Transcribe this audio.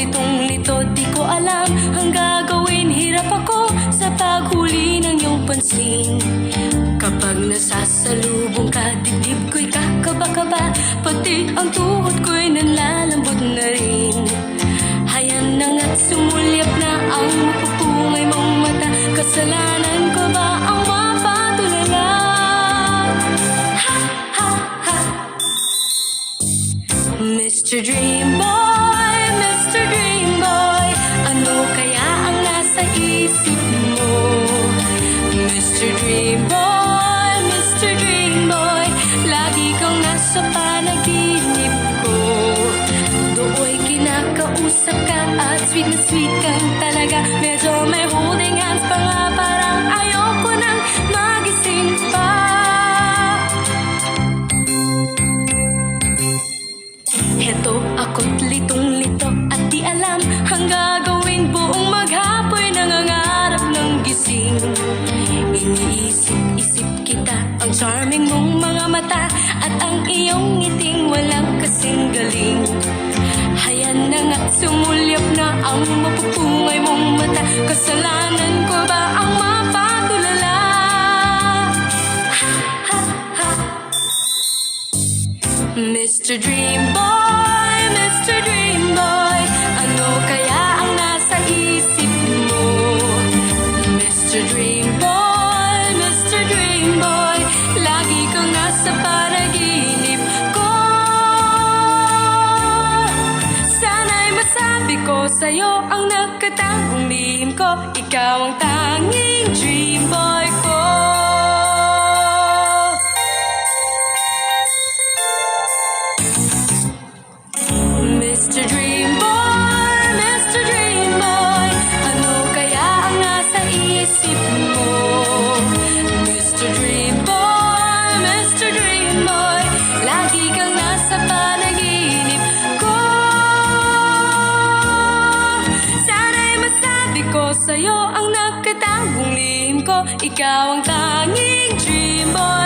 litong-lito, di ko alam ang gagawin. Hirap ako sa paghuli ng iyong pansin. Kapag nasasalubong ka, dibdib ko'y kakaba-kaba, pati ang tuhod ko'y nanlalambot na rin. Hayan na nga't sumulyap na ang mapupungay mong mata. Kasalanan ko ba ang mapatulala? Ha, ha, ha. Mr. Dream Boy, Mr. Dream Boy, ano kaya ang nasa isip mo? Mr. Dream Boy, Mr. Dream Boy, lagi kang nasa panaginip ko. Dooy kinakausap ka at sweet na sweet kang talaga. Medyo may holding hands pa nga, parang ayoko nang magising pa. Heto ako't litong-lito at di alam ang gagawin. Buong maghapoy nangangarap ng gising. Iniisip-isip kita, ang charming mong mga mata at ang iyong ngiting walang kasing galing. Hayan na nga't sumulyap na ang mapupungay mong mata. Kasalanan ko ba ang mapatulala? Ha, ha, ha. Mr. Dream Boy, Mr. Dream Boy, ano kaya ang nasa isip mo? Mr. Dream Boy, Mr. Dream Boy, lagi kang nasa panaginip ko. Sana'y masabi ko sa'yo ang nakatagong lihim ko. Ikaw ang tanging dream boy ko. Mr. Dream Boy, Mr. Dream Boy, ano kaya ang nasa isip mo? Mr. Dream Boy, Mr. Dream Boy, lagi kang nasa panaginip ko. Sana'y masabi ko sa'yo ang nakatagong lihim ko. Ikaw ang tanging dream boy